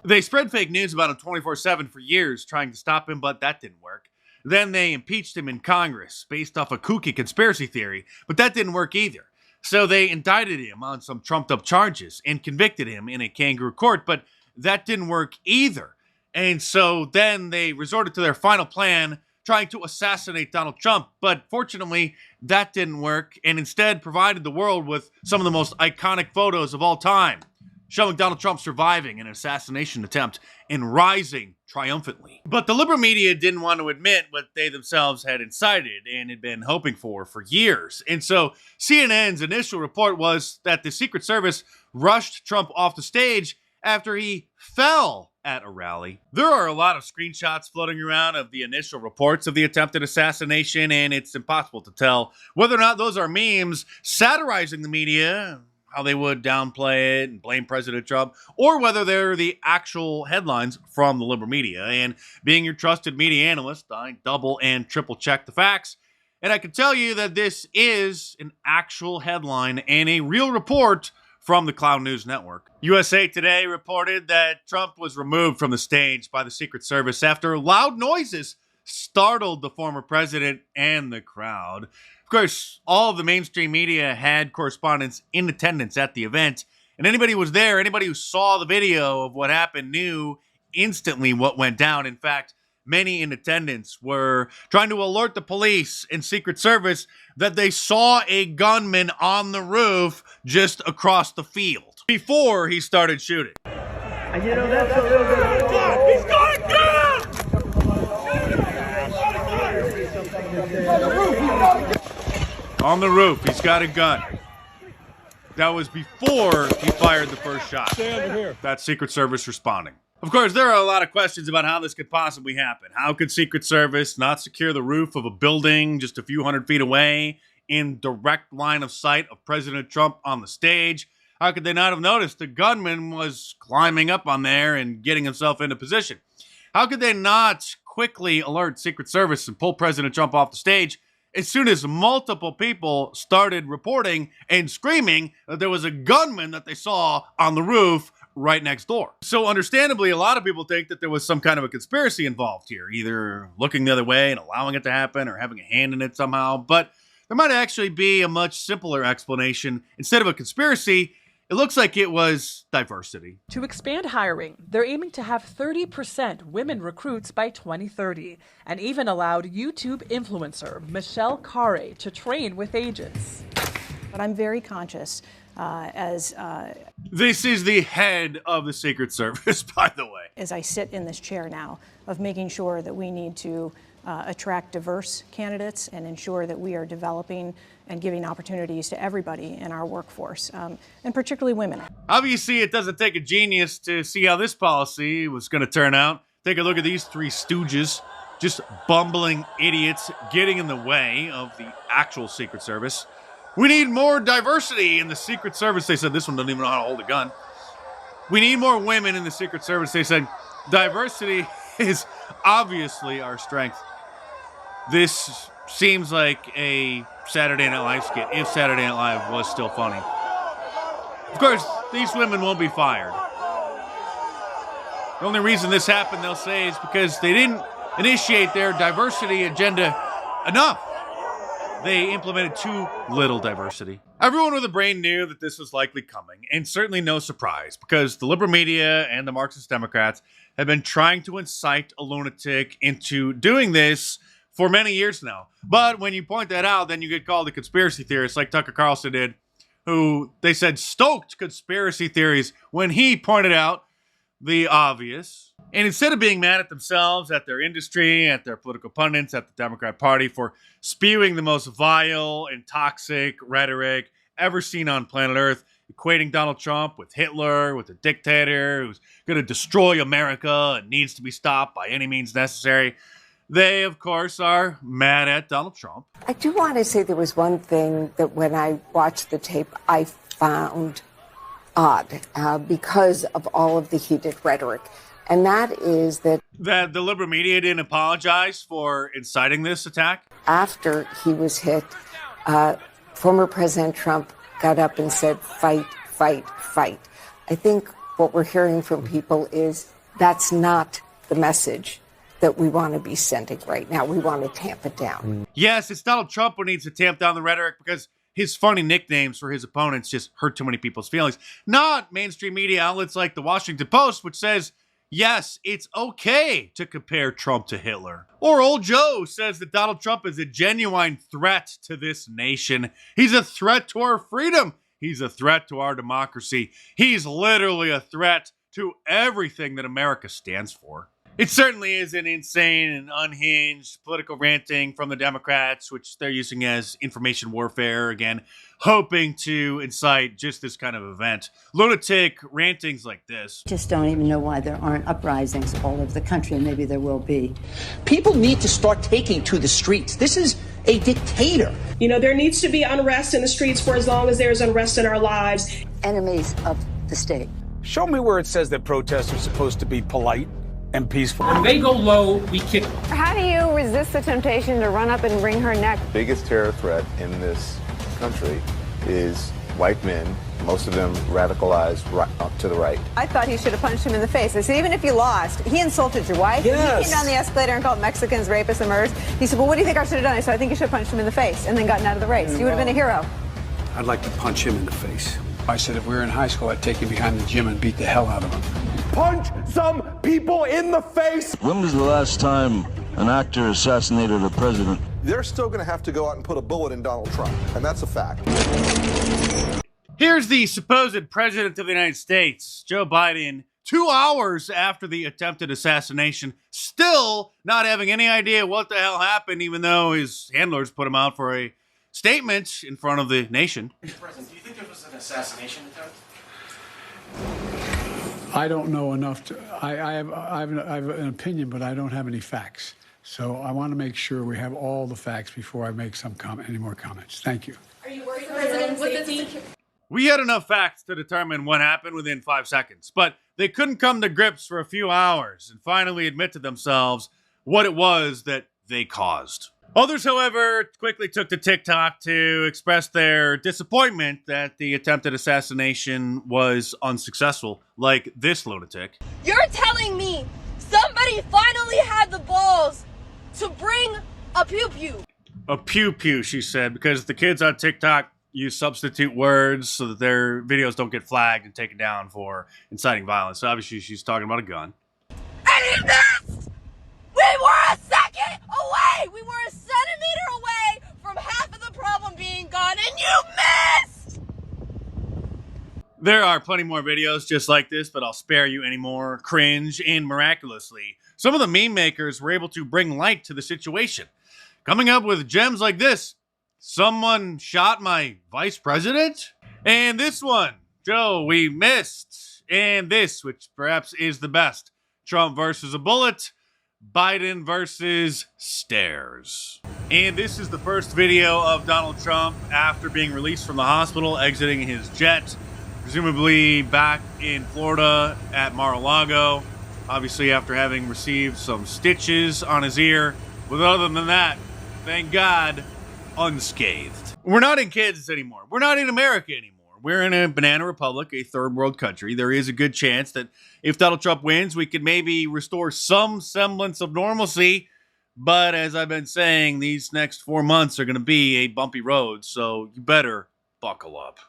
They spread fake news about him 24/7 for years, trying to stop him, but that didn't work. Then they impeached him in Congress based off a kooky conspiracy theory, but that didn't work either. So they indicted him on some trumped-up charges and convicted him in a kangaroo court, but that didn't work either. And so then they resorted to their final plan, trying to assassinate Donald Trump, but fortunately, that didn't work, and instead provided the world with some of the most iconic photos of all time, showing Donald Trump surviving an assassination attempt and rising triumphantly. But the liberal media didn't want to admit what they themselves had incited and had been hoping for years. And so CNN's initial report was that the Secret Service rushed Trump off the stage after he fell at a rally. There are a lot of screenshots floating around of the initial reports of the attempted assassination, and it's impossible to tell whether or not those are memes satirizing the media, how they would downplay it and blame President Trump, or whether they're the actual headlines from the liberal media. And being your trusted media analyst, I double and triple check the facts. And I can tell you that this is an actual headline and a real report from the Cloud News Network. USA Today reported that Trump was removed from the stage by the Secret Service after loud noises startled the former president and the crowd. Of course, all of the mainstream media had correspondents in attendance at the event, and anybody who was there, anybody who saw the video of what happened knew instantly what went down. In fact, many in attendance were trying to alert the police and Secret Service that they saw a gunman on the roof just across the field before he started shooting. And you know, that's a little bit... He's got a gun! On the roof, he's got a gun. That was before he fired the first shot. Stay over here. That's Secret Service responding. Of course, there are a lot of questions about how this could possibly happen. How could Secret Service not secure the roof of a building just a few hundred feet away in direct line of sight of President Trump on the stage? How could they not have noticed the gunman was climbing up on there and getting himself into position? How could they not quickly alert Secret Service and pull President Trump off the stage as soon as multiple people started reporting and screaming that there was a gunman that they saw on the roof right next door? So understandably, a lot of people think that there was some kind of a conspiracy involved here, either looking the other way and allowing it to happen or having a hand in it somehow. But there might actually be a much simpler explanation. Instead of a conspiracy, it looks like it was diversity. To expand hiring, they're aiming to have 30% women recruits by 2030, and even allowed YouTube influencer Michelle Carre to train with agents. But I'm very conscious This is the head of the Secret Service, by the way. As I sit in this chair now, of making sure that we need to attract diverse candidates and ensure that we are developing and giving opportunities to everybody in our workforce, and particularly women. Obviously, it doesn't take a genius to see how this policy was going to turn out. Take a look at these three stooges, just bumbling idiots getting in the way of the actual Secret Service. We need more diversity in the Secret Service. They said this one doesn't even know how to hold a gun. We need more women in the Secret Service. They said diversity is obviously our strength. This seems like a Saturday Night Live skit, if Saturday Night Live was still funny. Of course, these women won't be fired. The only reason this happened, they'll say, is because they didn't initiate their diversity agenda enough. They implemented too little diversity. Everyone with a brain knew that this was likely coming, and certainly no surprise, because the liberal media and the Marxist Democrats have been trying to incite a lunatic into doing this for many years now. But when you point that out, then you get called a conspiracy theorist, like Tucker Carlson did, who they said stoked conspiracy theories when he pointed out the obvious. And instead of being mad at themselves, at their industry, at their political pundits, at the Democrat Party for spewing the most vile and toxic rhetoric ever seen on planet Earth, equating Donald Trump with Hitler, with a dictator who's going to destroy America and needs to be stopped by any means necessary, they, of course, are mad at Donald Trump. I do want to say there was one thing that when I watched the tape, I found odd because of all of the heated rhetoric. And that is that the liberal media didn't apologize for inciting this attack. After he was hit, former President Trump got up and said, fight, fight, fight. I think what we're hearing from people is that's not the message that we want to be sending right now. We want to tamp it down. Yes, it's Donald Trump who needs to tamp down the rhetoric because his funny nicknames for his opponents just hurt too many people's feelings. Not mainstream media outlets like the Washington Post, which says, yes, it's okay to compare Trump to Hitler. Or Old Joe says that Donald Trump is a genuine threat to this nation. He's a threat to our freedom. He's a threat to our democracy. He's literally a threat to everything that America stands for. It certainly is an insane and unhinged political ranting from the Democrats, which they're using as information warfare, again, hoping to incite just this kind of event. Lunatic rantings like this. Just don't even know why there aren't uprisings all over the country, and maybe there will be. People need to start taking to the streets. This is a dictator. You know, there needs to be unrest in the streets for as long as there's unrest in our lives. Enemies of the state. Show me where it says that protests are supposed to be polite and peaceful. When they go low, we kick them. How do you resist the temptation to run up and wring her neck? The biggest terror threat in this country is white men, most of them radicalized right up to the right. I thought he should have punched him in the face. I said, even if you lost, he insulted your wife. Yes. He came down the escalator and called Mexicans rapists and murderers. He said, well, what do you think I should have done? I said, I think you should have punched him in the face and then gotten out of the race. You would have been a hero. I'd like to punch him in the face. I said if we were in high school, I'd take him behind the gym and beat the hell out of him. Punch some people in the face. When was the last time an actor assassinated a president? They're still going to have to go out and put a bullet in Donald Trump, and that's a fact. Here's the supposed president of the United States, Joe Biden, 2 hours after the attempted assassination, still not having any idea what the hell happened, even though his handlers put him out for a statement in front of the nation. Mr. President, do you think there was an assassination attempt? I don't know enough to. I have an opinion, but I don't have any facts. So I want to make sure we have all the facts before I make any more comments. Thank you. Are you worried, President, with safety? We had enough facts to determine what happened within 5 seconds, but they couldn't come to grips for a few hours and finally admit to themselves what it was that they caused. Others, however, quickly took to TikTok to express their disappointment that the attempted assassination was unsuccessful, like this lunatic. You're telling me somebody finally had the balls to bring a pew-pew? A pew-pew, she said, because the kids on TikTok use substitute words so that their videos don't get flagged and taken down for inciting violence. So obviously she's talking about a gun. And he missed! We were a second away! We were a centimeter away from half of the problem being gone, and you missed! There are plenty more videos just like this, but I'll spare you any more cringe. And miraculously, some of the meme makers were able to bring light to the situation, coming up with gems like this. Someone shot my vice president? And this one, Joe, we missed. And this, which perhaps is the best. Trump versus a bullet. Biden versus stairs. And this is the first video of Donald Trump after being released from the hospital, exiting his jet, presumably back in Florida at Mar-a-Lago, obviously after having received some stitches on his ear. But other than that, thank God, unscathed. We're not in Kansas anymore. We're not in America anymore. We're in a banana republic, a third world country. There is a good chance that if Donald Trump wins, we could maybe restore some semblance of normalcy. But as I've been saying, these next 4 months are going to be a bumpy road. So you better buckle up.